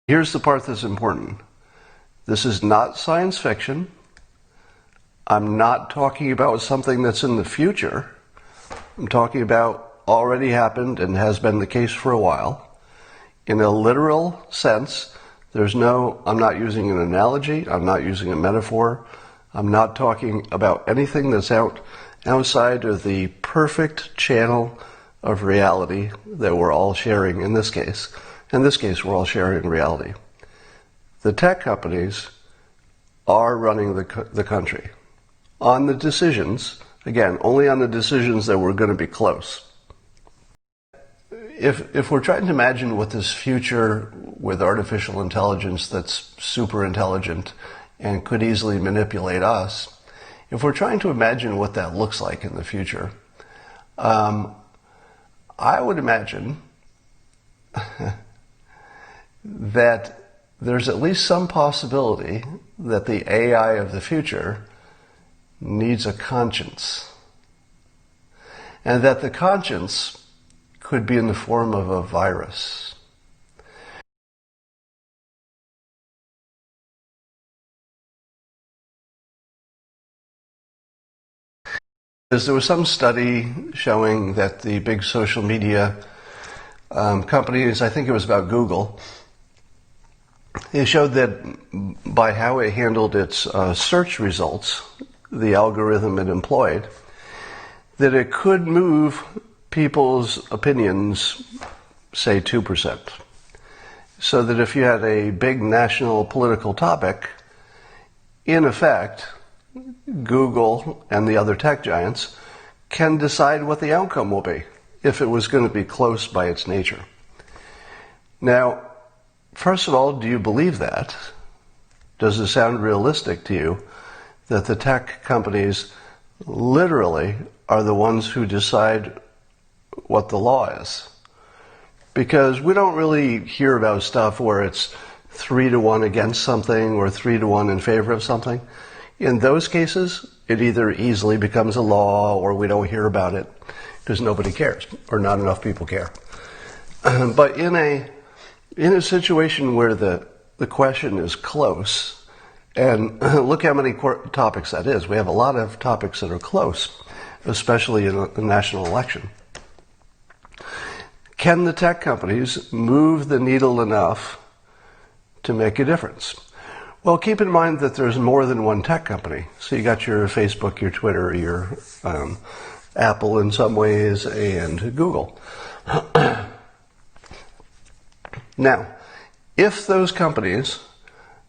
Here's the part that's important. This is not science fiction. I'm not talking about something that's in the future. I'm talking about already happened and has been the case for a while. In a literal sense, I'm not using an analogy, I'm not using a metaphor, I'm not talking about anything that's outside of the perfect channel of reality that we're all sharing in this case. In this case, we're all sharing reality. The tech companies are running the country on the decisions, again, only on the decisions that were going to be close. If we're trying to imagine what this future with artificial intelligence that's super intelligent and could easily manipulate us, if we're trying to imagine what that looks like in the future, I would imagine that there's at least some possibility that the AI of the future needs a conscience, and that the conscience could be in the form of a virus. There was some study showing that the big social media companies, I think it was about Google, it showed that by how it handled its search results, the algorithm it employed, that it could move people's opinions, say 2%. So that if you had a big national political topic, in effect, Google and the other tech giants can decide what the outcome will be, if it was going to be close by its nature. Now, first of all, do you believe that? Does it sound realistic to you that the tech companies literally are the ones who decide what the law is? Because we don't really hear about stuff where it's 3-1 against something or 3-1 in favor of something. In those cases, it either easily becomes a law or we don't hear about it because nobody cares or not enough people care. But in a situation where the question is close, and look how many topics that is. We have a lot of topics that are close, especially in a national election. Can the tech companies move the needle enough to make a difference? Well, keep in mind that there's more than one tech company. So you got your Facebook, your Twitter, your Apple in some ways, and Google. Now, if those companies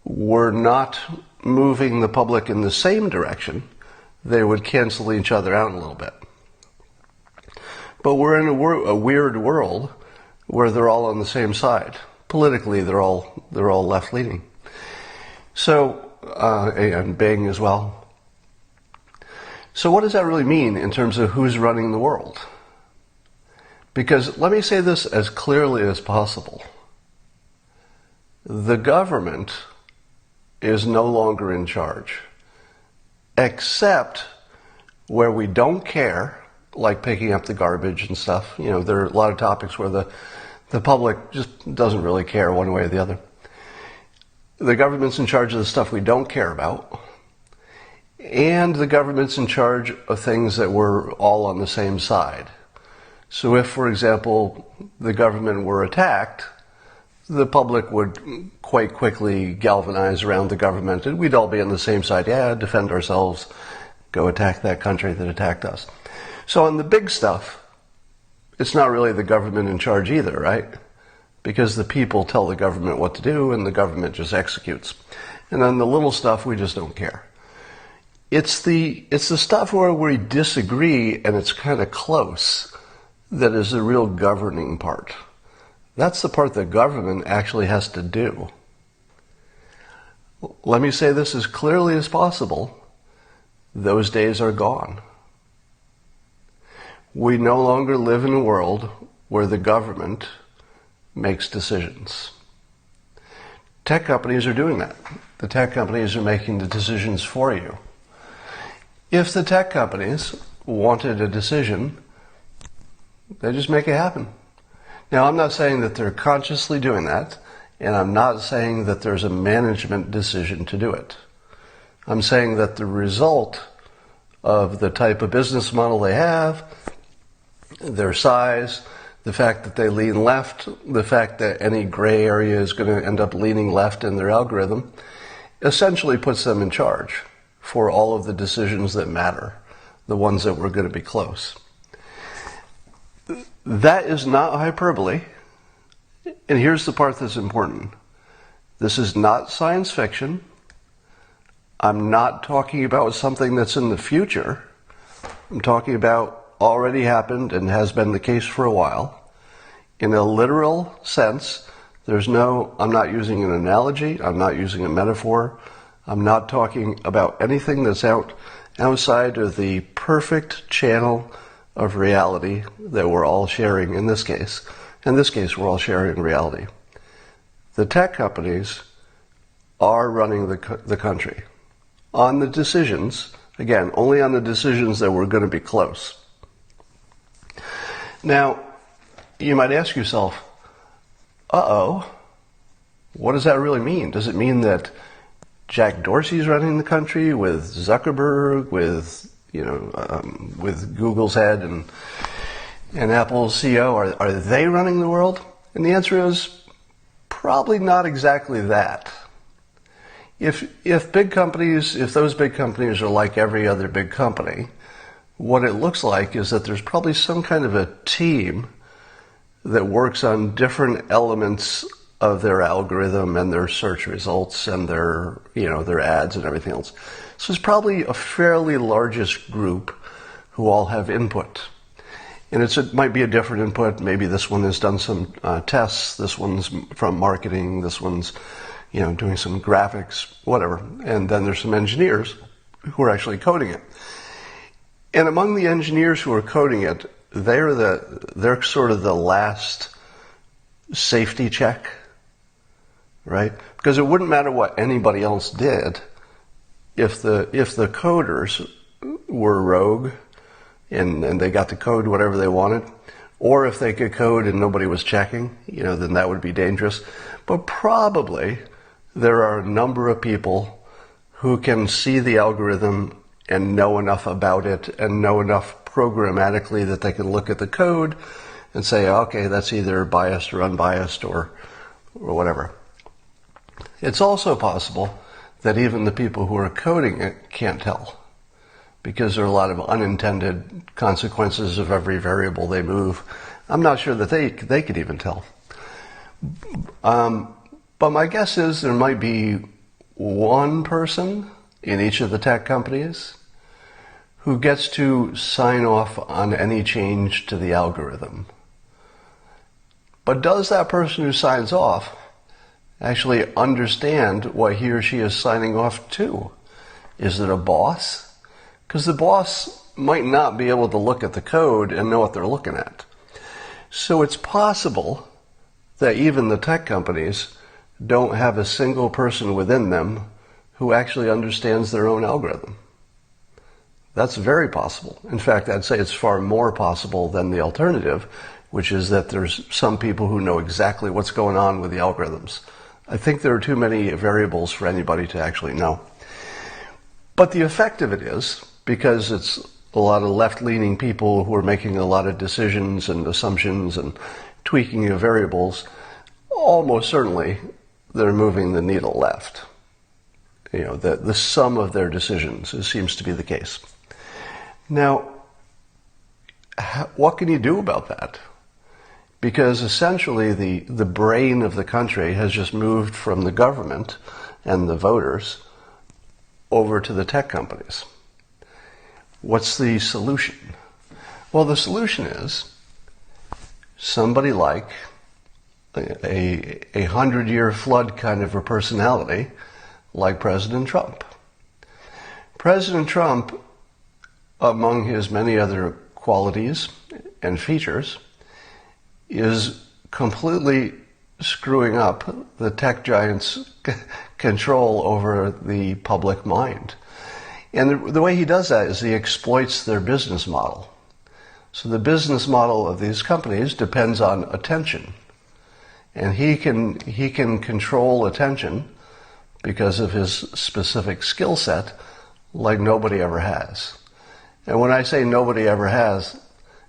were not moving the public in the same direction, they would cancel each other out a little bit. But we're in a weird world where they're all on the same side. Politically, they're all left-leaning. So, and Bing as well. So what does that really mean in terms of who's running the world? Because let me say this as clearly as possible. The government is no longer in charge, except where we don't care, like picking up the garbage and stuff. You know, there are a lot of topics where the public just doesn't really care one way or the other. The government's in charge of the stuff we don't care about, and the government's in charge of things that we're all on the same side. So if, for example, the government were attacked, the public would quite quickly galvanize around the government, and we'd all be on the same side. Yeah, defend ourselves, go attack that country that attacked us. So on the big stuff, it's not really the government in charge either, right? Because the people tell the government what to do and the government just executes. And on the little stuff, we just don't care. It's the stuff where we disagree and it's kind of close that is the real governing part. That's the part that government actually has to do. Let me say this as clearly as possible. Those days are gone. We no longer live in a world where the government makes decisions. Tech companies are doing that. The tech companies are making the decisions for you. If the tech companies wanted a decision, they just make it happen. Now, I'm not saying that they're consciously doing that, And I'm not saying that there's a management decision to do it. I'm saying that the result of the type of business model they have, their size, the fact that they lean left, the fact that any gray area is going to end up leaning left in their algorithm, essentially puts them in charge for all of the decisions that matter, the ones that were going to be close. That is not hyperbole, and here's the part that's important. This is not science fiction. I'm not talking about something that's in the future. I'm talking about already happened and has been the case for a while. In a literal sense, I'm not using an analogy, I'm not using a metaphor, I'm not talking about anything that's outside of the perfect channel of reality that we're all sharing in this case. In this case, we're all sharing reality. The tech companies are running the country on the decisions, again, only on the decisions that were going to be close. Now, you might ask yourself, what does that really mean? Does it mean that Jack Dorsey's running the country with Zuckerberg, with Google's head and Apple's CEO? Are they running the world? And the answer is probably not exactly that. If those big companies are like every other big company, what it looks like is that there's probably some kind of a team that works on different elements of their algorithm and their search results and their ads and everything else. So it's probably a fairly largest group who all have input. And it might be a different input. Maybe this one has done some tests. This one's from marketing. This one's, doing some graphics, whatever. And then there's some engineers who are actually coding it. And among the engineers who are coding it, they're sort of the last safety check, right? Because it wouldn't matter what anybody else did if the coders were rogue and they got to code whatever they wanted, or if they could code and nobody was checking, then that would be dangerous. But probably there are a number of people who can see the algorithm and know enough about it and know enough programmatically that they can look at the code and say, okay, that's either biased or unbiased or whatever. It's also possible that even the people who are coding it can't tell, because there are a lot of unintended consequences of every variable they move. I'm not sure that they could even tell. But my guess is there might be one person in each of the tech companies who gets to sign off on any change to the algorithm. But does that person who signs off actually understand what he or she is signing off to? Is it a boss? Because the boss might not be able to look at the code and know what they're looking at. So it's possible that even the tech companies don't have a single person within them who actually understands their own algorithm. That's very possible. In fact, I'd say it's far more possible than the alternative, which is that there's some people who know exactly what's going on with the algorithms. I think there are too many variables for anybody to actually know. But the effect of it is, because it's a lot of left-leaning people who are making a lot of decisions and assumptions and tweaking of variables, almost certainly they're moving the needle left. The sum of their decisions, it seems to be the case. Now, what can you do about that? Because essentially the brain of the country has just moved from the government and the voters over to the tech companies. What's the solution? Well, the solution is somebody like a 100-year flood kind of a personality like President Trump. President Trump, among his many other qualities and features, is completely screwing up the tech giants' control over the public mind. And the way he does that is he exploits their business model. So the business model of these companies depends on attention. And he can control attention because of his specific skill set like nobody ever has. And when I say nobody ever has,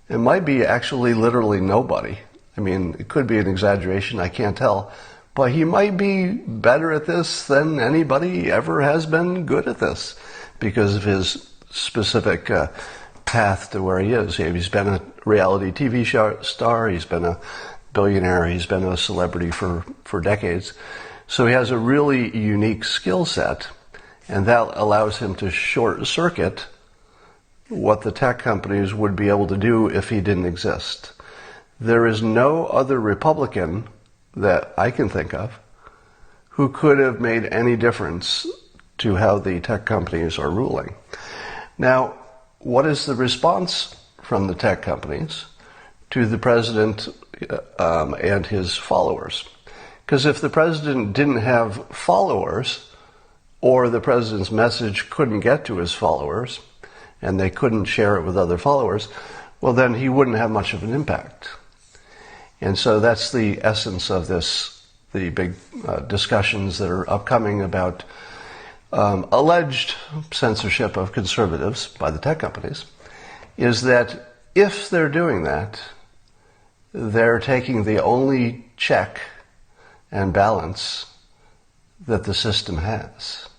it might be actually literally nobody. I mean, it could be an exaggeration, I can't tell. But he might be better at this than anybody ever has been good at this because of his specific path to where he is. He's been a reality TV star, he's been a billionaire, he's been a celebrity for decades. So he has a really unique skill set, and that allows him to short circuit what the tech companies would be able to do if he didn't exist. There is no other Republican that I can think of who could have made any difference to how the tech companies are ruling. Now, what is the response from the tech companies to the president and his followers? Because if the president didn't have followers, or the president's message couldn't get to his followers, and they couldn't share it with other followers, well, then he wouldn't have much of an impact. And so that's the essence of this, the big discussions that are upcoming about alleged censorship of conservatives by the tech companies, is that if they're doing that, they're taking the only check and balance that the system has.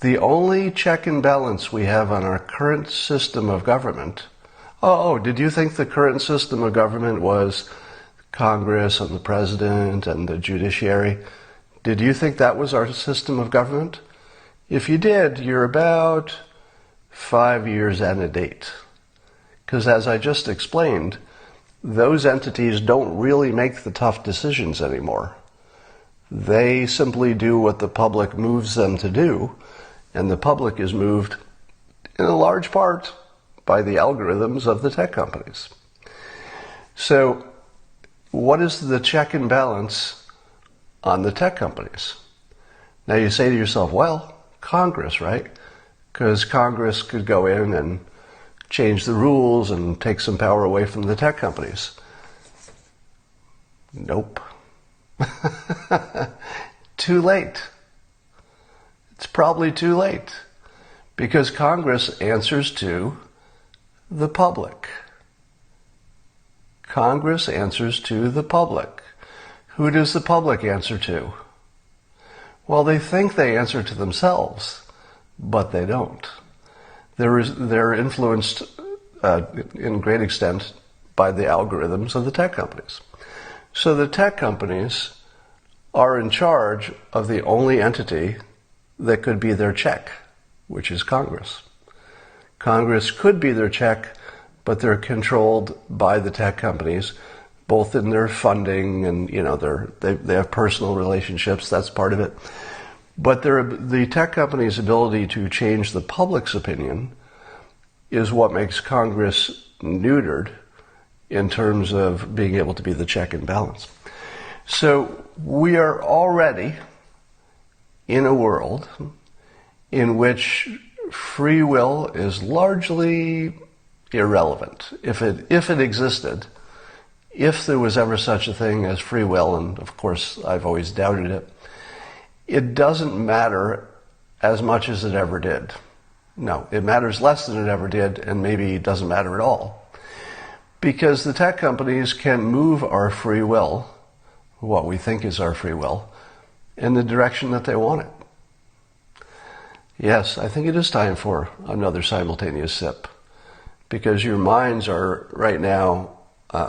The only check and balance we have on our current system of government. Oh, did you think the current system of government was Congress and the president and the judiciary? Did you think that was our system of government? If you did, you're about 5 years and a date. Because as I just explained, those entities don't really make the tough decisions anymore. They simply do what the public moves them to do, and the public is moved in a large part by the algorithms of the tech companies. So, what is the check and balance on the tech companies? Now you say to yourself, well, Congress, right? Because Congress could go in and change the rules and take some power away from the tech companies. Nope. Too late. It's probably too late, because Congress answers to the public. Congress answers to the public. Who does the public answer to? Well, they think they answer to themselves, but they don't. They're influenced in great extent by the algorithms of the tech companies. So the tech companies are in charge of the only entity that could be their check, which is Congress. Congress could be their check, but they're controlled by the tech companies, both in their funding and, they have personal relationships, that's part of it. But the tech companies' ability to change the public's opinion is what makes Congress neutered in terms of being able to be the check and balance. So we are already in a world in which free will is largely irrelevant. If it existed, if there was ever such a thing as free will, and of course I've always doubted it, it doesn't matter as much as it ever did. No, it matters less than it ever did, and maybe it doesn't matter at all. Because the tech companies can move our free will, what we think is our free will, in the direction that they want it. Yes, I think it is time for another simultaneous sip, because your minds are right now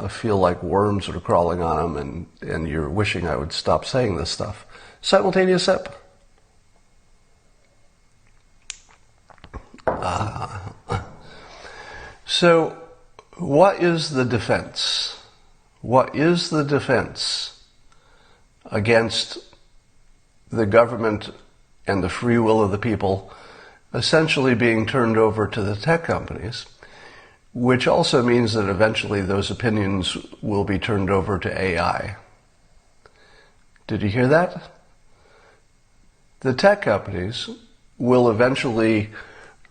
feel like worms are crawling on them, and you're wishing I would stop saying this stuff. Simultaneous sip. So, what is the defense? What is the defense against the government and the free will of the people essentially being turned over to the tech companies, which also means that eventually those opinions will be turned over to AI? Did you hear that? The tech companies will eventually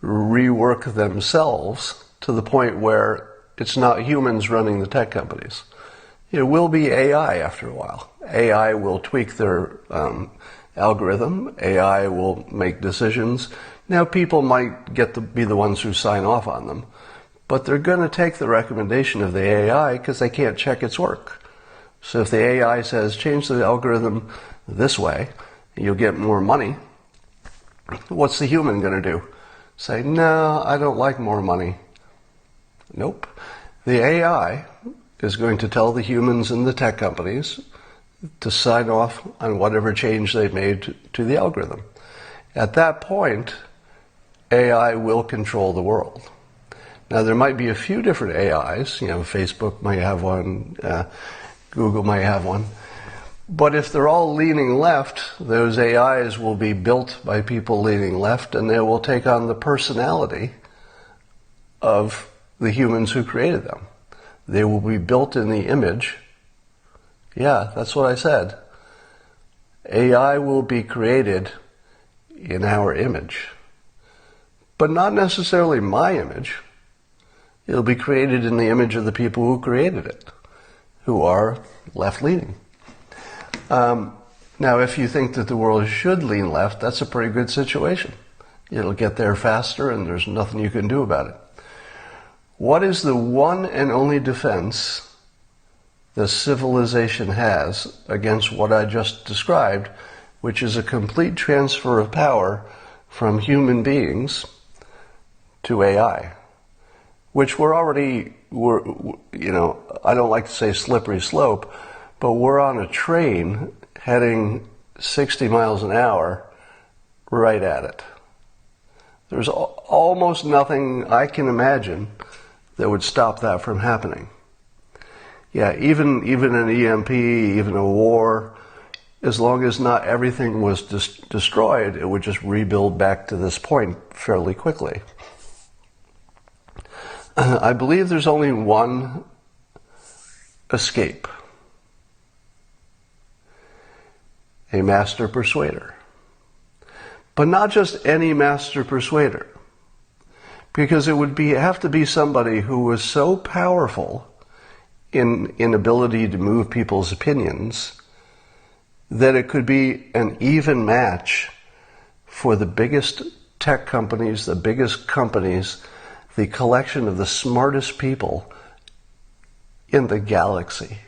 rework themselves to the point where it's not humans running the tech companies. It will be AI after a while. AI will tweak their algorithm. AI will make decisions. Now, people might get to be the ones who sign off on them, but they're going to take the recommendation of the AI because they can't check its work. So if the AI says, change the algorithm this way, you'll get more money, what's the human going to do? Say, no, I don't like more money. Nope. The AI is going to tell the humans and the tech companies to sign off on whatever change they've made to the algorithm. At that point, AI will control the world. Now, there might be a few different AIs. Facebook might have one, Google might have one. But if they're all leaning left, those AIs will be built by people leaning left, and they will take on the personality of the humans who created them. They will be built in the image. Yeah, that's what I said. AI will be created in our image, but not necessarily my image. It'll be created in the image of the people who created it, who are left-leaning. Now, if you think that the world should lean left, that's a pretty good situation. It'll get there faster, and there's nothing you can do about it. What is the one and only defense the civilization has against what I just described, which is a complete transfer of power from human beings to AI, which we're already, I don't like to say slippery slope, but we're on a train heading 60 miles an hour right at it. There's almost nothing I can imagine that would stop that from happening. Yeah, even an EMP, even a war, as long as not everything was destroyed, it would just rebuild back to this point fairly quickly. I believe there's only one escape. A master persuader. But not just any master persuader. Because it would have to be somebody who was so powerful in ability to move people's opinions that it could be an even match for the biggest tech companies, the biggest companies, the collection of the smartest people in the galaxy.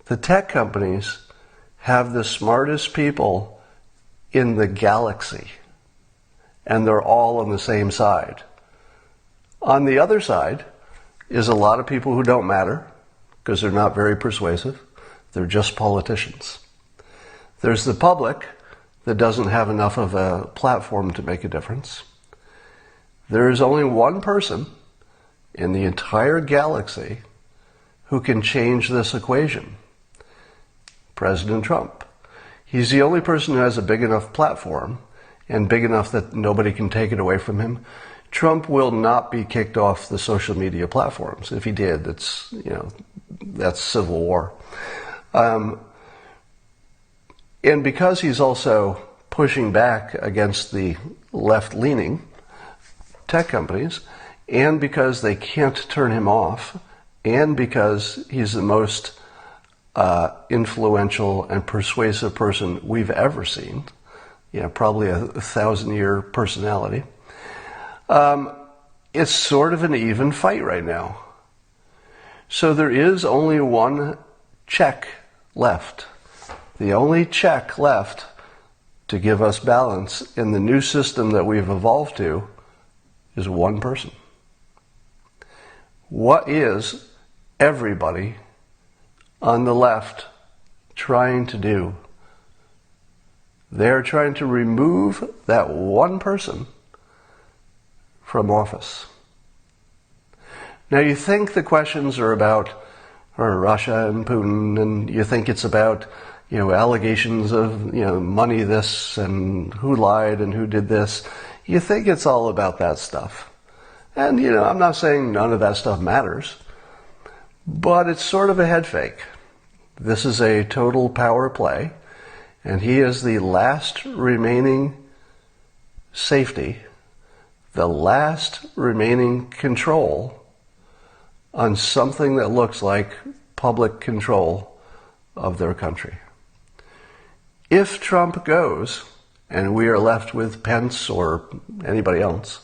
The tech companies have the smartest people in the galaxy, and they're all on the same side. On the other side is a lot of people who don't matter because they're not very persuasive. They're just politicians. There's the public that doesn't have enough of a platform to make a difference. There is only one person in the entire galaxy who can change this equation. President Trump. He's the only person who has a big enough platform and big enough that nobody can take it away from him. Trump will not be kicked off the social media platforms. If he did, that's civil war. And because he's also pushing back against the left-leaning tech companies, and because they can't turn him off, and because he's the most influential and persuasive person we've ever seen, probably a 1,000-year personality, it's sort of an even fight right now. So there is only one check left. The only check left to give us balance in the new system that we've evolved to is one person. What is everybody on the left trying to do? They're trying to remove that one person from office. Now, you think the questions are about Russia and Putin, and you think it's about allegations of money this and who lied and who did this. You think it's all about that stuff. And I'm not saying none of that stuff matters, but it's sort of a head fake. This is a total power play, and he is the last remaining safety, the last remaining control on something that looks like public control of their country. If Trump goes, and we are left with Pence or anybody else,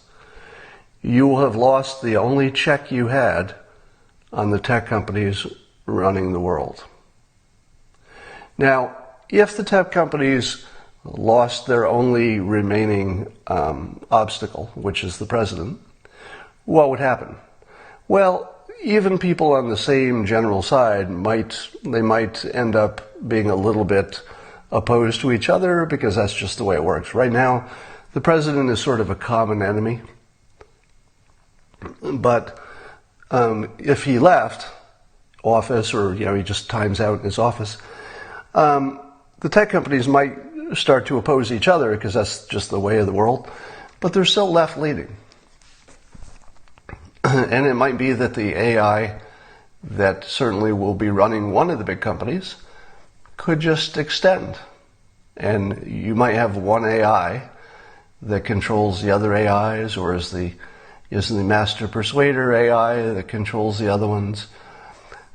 you will have lost the only check you had on the tech companies running the world. Now, if the tech companies lost their only remaining obstacle, which is the president, what would happen? Well, even people on the same general side might end up being a little bit opposed to each other, because that's just the way it works. Right now, the president is sort of a common enemy. But if he left office, or he just times out in his office, the tech companies might start to oppose each other, because that's just the way of the world. But they're still left leading. And it might be that the AI that certainly will be running one of the big companies could just extend. And you might have one AI that controls the other AIs, or is the master persuader AI that controls the other ones.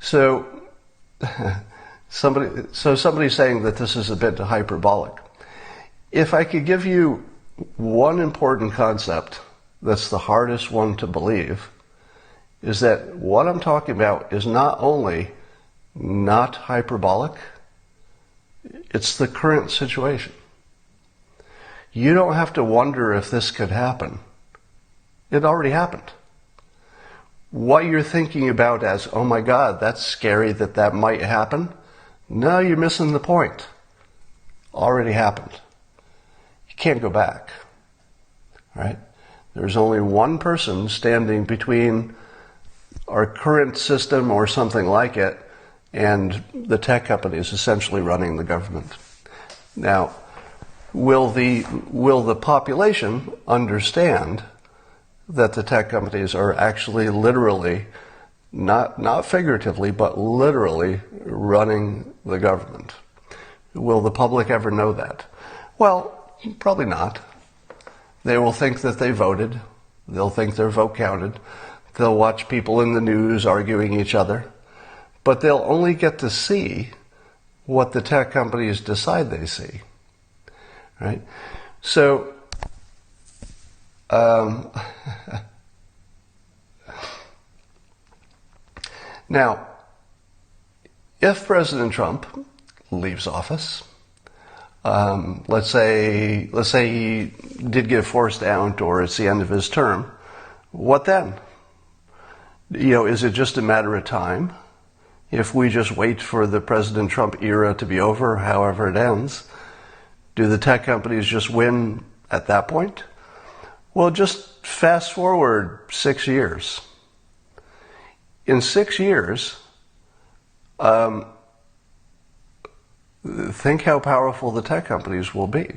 So somebody's saying that this is a bit hyperbolic. If I could give you one important concept that's the hardest one to believe, is that what I'm talking about is not only not hyperbolic, it's the current situation. You don't have to wonder if this could happen. It already happened. What you're thinking about as, oh my God, that's scary that might happen, no, you're missing the point. Already happened. You can't go back. Right? There's only one person standing between our current system or something like it and the tech companies essentially running the government. Now, will the population understand that the tech companies are actually literally, not figuratively, but literally running the government? Will the public ever know that? Well, probably not. They will think that they voted. They'll think their vote counted. They'll watch people in the news arguing each other. But they'll only get to see what the tech companies decide they see. Right? So, now, if President Trump leaves office, let's say he did get forced out, or it's the end of his term, what then? Is it just a matter of time? If we just wait for the President Trump era to be over, however it ends, do the tech companies just win at that point? Well, just fast forward 6 years. In 6 years, think how powerful the tech companies will be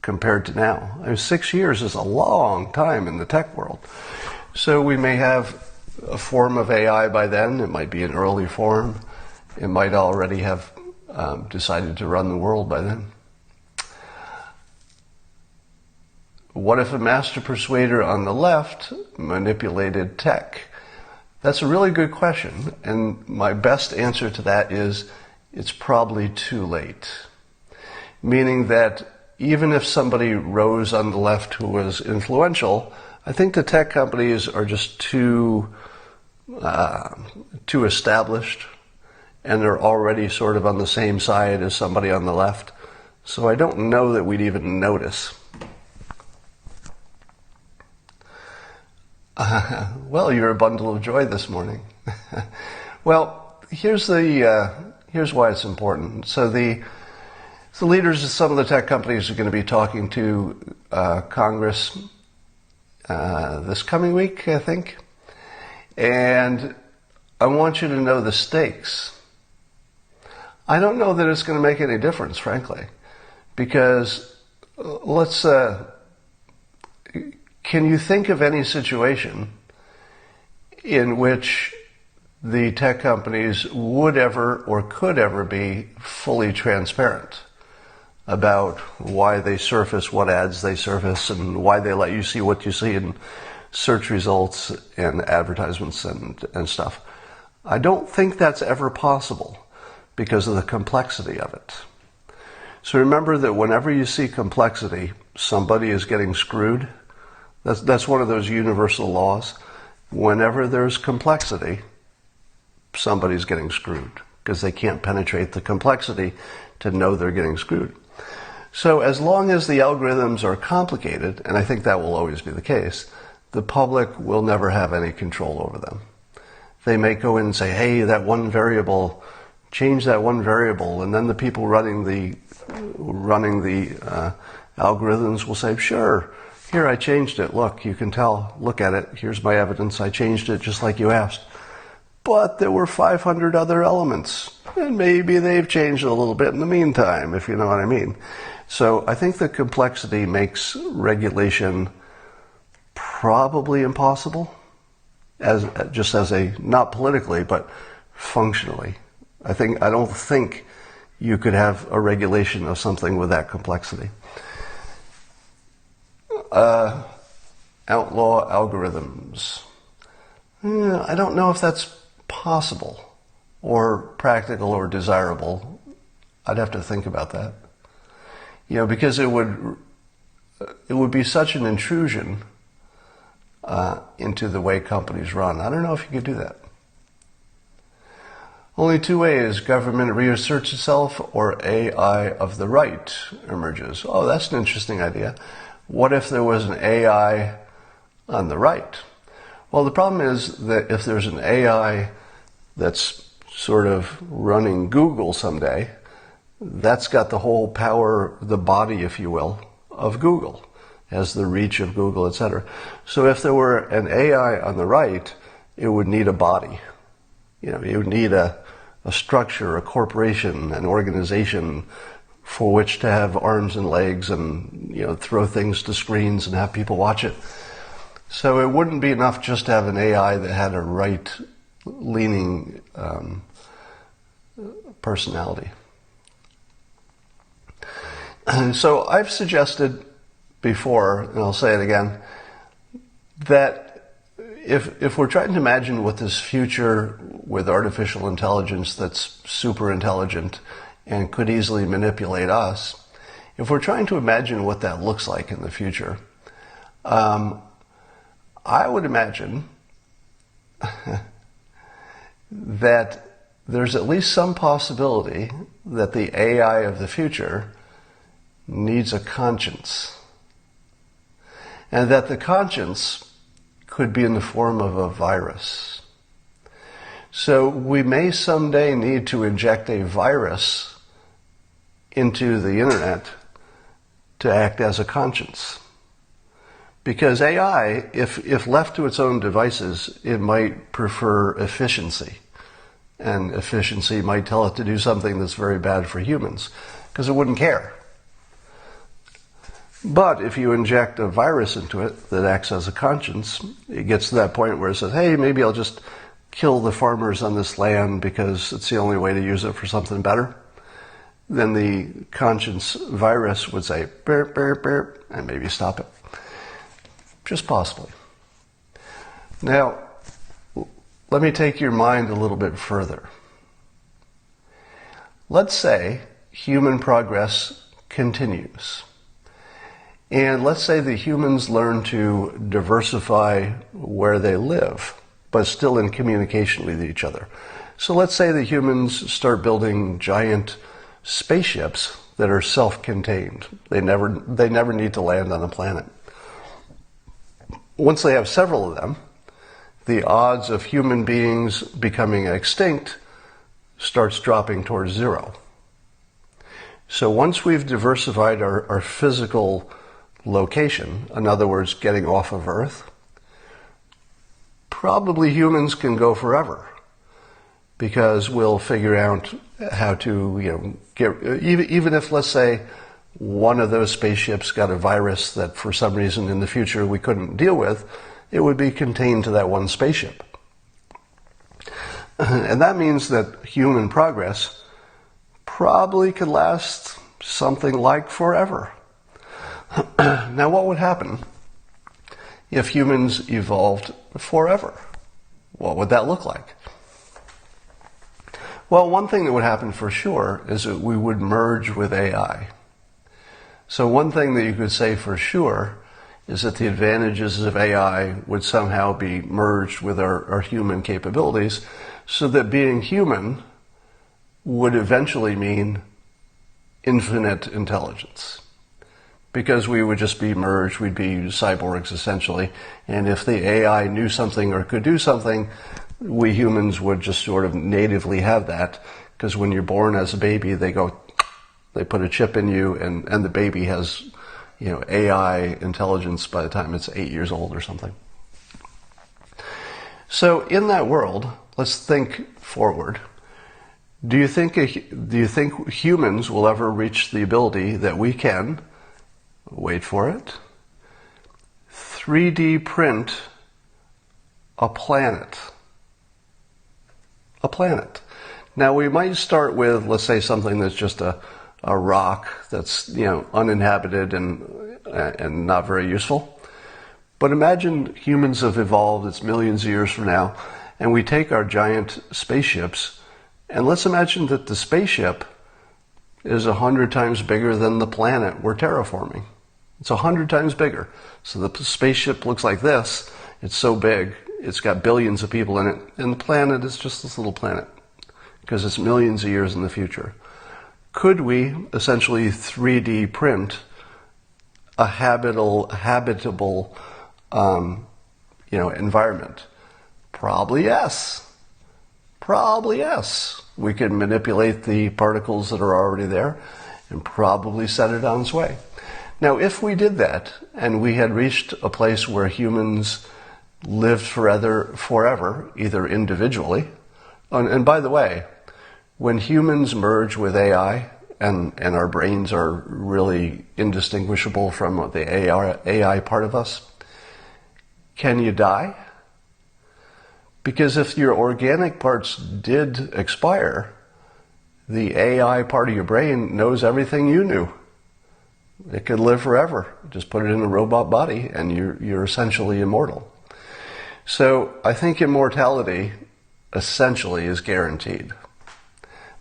compared to now. 6 years is a long time in the tech world. So we may have a form of AI by then. It might be an early form. It might already have decided to run the world by then. What if a master persuader on the left manipulated tech? That's a really good question, and my best answer to that is it's probably too late. Meaning that even if somebody rose on the left who was influential, I think the tech companies are just too established, and they're already sort of on the same side as somebody on the left. So I don't know that we'd even notice. Well, you're a bundle of joy this morning. Well, here's why it's important. So the leaders of some of the tech companies are going to be talking to Congress this coming week, I think. And I want you to know the stakes. I don't know that it's going to make any difference, frankly, because can you think of any situation in which the tech companies would ever or could ever be fully transparent about why they surface what ads they surface and why they let you see what you see and search results and advertisements and stuff. I don't think that's ever possible because of the complexity of it. So remember that whenever you see complexity, somebody is getting screwed. That's one of those universal laws. Whenever there's complexity, somebody's getting screwed because they can't penetrate the complexity to know they're getting screwed. So as long as the algorithms are complicated, and I think that will always be the case, the public will never have any control over them. They may go in and say, hey, that one variable, change that one variable, and then the people running the algorithms will say, sure, here I changed it, look, you can tell, look at it, here's my evidence, I changed it just like you asked. But there were 500 other elements, and maybe they've changed a little bit in the meantime, if you know what I mean. So I think the complexity makes regulation probably impossible, just as a, not politically, but functionally. I don't think you could have a regulation of something with that complexity. Outlaw algorithms. I don't know if that's possible or practical or desirable. I'd have to think about that. Because it would be such an intrusion into the way companies run. I don't know if you could do that. Only two ways: government reasserts itself or AI of the right emerges. Oh, that's an interesting idea. What if there was an AI on the right? Well, the problem is that if there's an AI that's sort of running Google someday, that's got the whole power, the body, if you will, of Google, has the reach of Google, etc. So if there were an AI on the right, it would need a body. You would need a structure, a corporation, an organization for which to have arms and legs and, throw things to screens and have people watch it. So it wouldn't be enough just to have an AI that had a right-leaning personality. So I've suggested before, and I'll say it again, that if we're trying to imagine what this future with artificial intelligence that's super intelligent and could easily manipulate us, if we're trying to imagine what that looks like in the future, I would imagine that there's at least some possibility that the AI of the future needs a conscience, and that the conscience could be in the form of a virus. So we may someday need to inject a virus into the internet to act as a conscience. Because AI, if left to its own devices, it might prefer efficiency. And efficiency might tell it to do something that's very bad for humans, because it wouldn't care. But if you inject a virus into it that acts as a conscience, it gets to that point where it says, hey, maybe I'll just kill the farmers on this land because it's the only way to use it for something better. Then the conscience virus would say, burp, burp, burp, and maybe stop it. Just possibly. Now, let me take your mind a little bit further. Let's say human progress continues. And let's say the humans learn to diversify where they live, but still in communication with each other. So let's say the humans start building giant spaceships that are self-contained. They never need to land on a planet. Once they have several of them, the odds of human beings becoming extinct starts dropping towards zero. So once we've diversified our physical location, in other words, getting off of Earth, probably humans can go forever, because we'll figure out how to, get, even if, let's say, one of those spaceships got a virus that for some reason in the future we couldn't deal with, it would be contained to that one spaceship. And that means that human progress probably could last something like forever. Now, what would happen if humans evolved forever? What would that look like? Well, one thing that would happen for sure is that we would merge with AI. So one thing that you could say for sure is that the advantages of AI would somehow be merged with our human capabilities, so that being human would eventually mean infinite intelligence. Because we would just be merged, we'd be cyborgs essentially, and if the AI knew something or could do something, we humans would just sort of natively have that, because when you're born as a baby, they put a chip in you, and the baby has, AI intelligence by the time it's 8 years old or something. So in that world, let's think forward. Do you think humans will ever reach the ability that we can, wait for it, 3D print a planet? A planet. Now we might start with, let's say, something that's just a rock that's, uninhabited and not very useful. But imagine humans have evolved, it's millions of years from now, and we take our giant spaceships, and let's imagine that the spaceship is 100 times bigger than the planet we're terraforming. It's 100 times bigger. So the spaceship looks like this. It's so big, it's got billions of people in it, and the planet is just this little planet, because it's millions of years in the future. Could we essentially 3D print a habitable environment? Probably yes. Probably yes. We could manipulate the particles that are already there and probably set it on its way. Now, if we did that and we had reached a place where humans lived forever, either individually, and by the way, when humans merge with AI and our brains are really indistinguishable from the AI part of us, can you die? Because if your organic parts did expire, the AI part of your brain knows everything you knew. It could live forever. Just put it in a robot body and you're essentially immortal. So I think immortality essentially is guaranteed.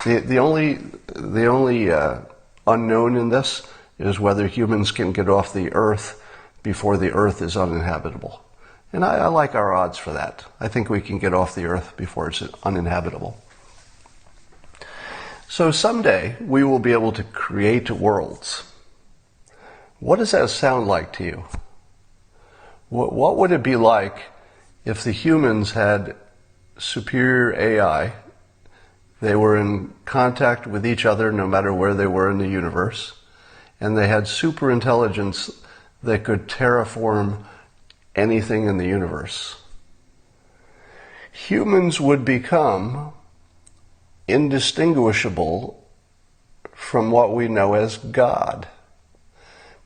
The only unknown in this is whether humans can get off the Earth before the Earth is uninhabitable. And I like our odds for that. I think we can get off the Earth before it's uninhabitable. So someday we will be able to create worlds. What does that sound like to you? What would it be like if the humans had superior AI? They were in contact with each other no matter where they were in the universe, and they had superintelligence that could terraform anything in the universe. Humans would become indistinguishable from what we know as God,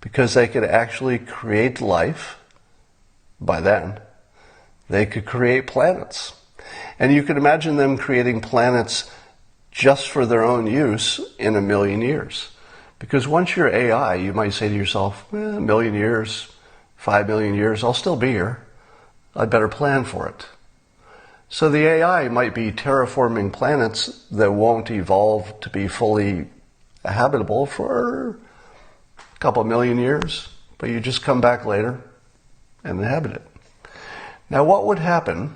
because they could actually create life. By then, they could create planets. And you could imagine them creating planets just for their own use in 1 million years. Because once you're AI, you might say to yourself, 1 million years, 5 million years, I'll still be here. I'd better plan for it. So the AI might be terraforming planets that won't evolve to be fully habitable for a couple million years, but you just come back later and inhabit it. Now, what would happen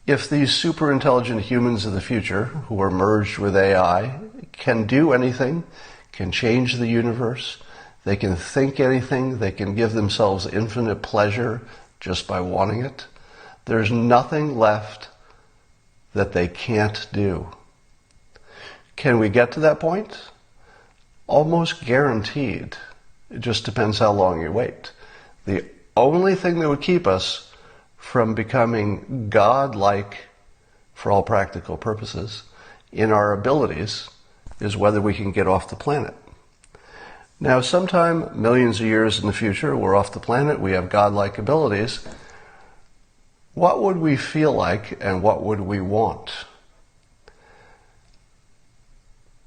if these superintelligent humans of the future, who are merged with AI, can do anything, can change the universe, they can think anything, they can give themselves infinite pleasure just by wanting it? There's nothing left that they can't do. Can we get to that point? Almost guaranteed. It just depends how long you wait. The only thing that would keep us from becoming God-like, for all practical purposes, in our abilities is whether we can get off the planet. Now, sometime millions of years in the future, we're off the planet, we have God-like abilities. What would we feel like and what would we want?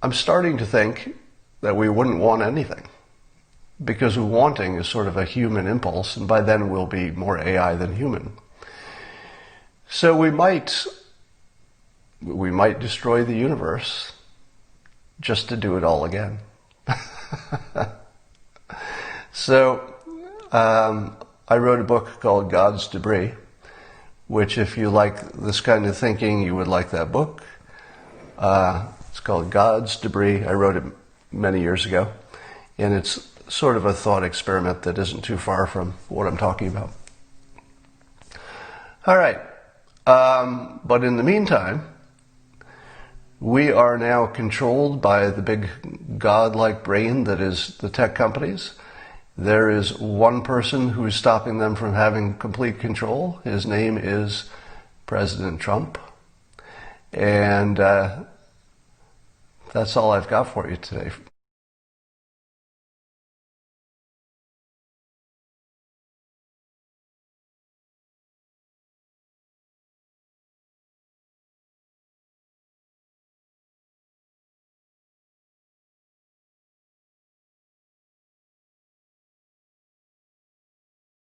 I'm starting to think that we wouldn't want anything. because wanting is sort of a human impulse, and by then we'll be more AI than human. So we might destroy the universe just to do it all again. So I wrote a book called God's Debris, which if you like this kind of thinking, you would like that book. It's called God's Debris. I wrote it many years ago, and it's sort of a thought experiment that isn't too far from what I'm talking about. All right. But in the meantime, we are now controlled by the big God-like brain that is the tech companies. There is one person who is stopping them from having complete control. His name is President Trump. And that's all I've got for you today.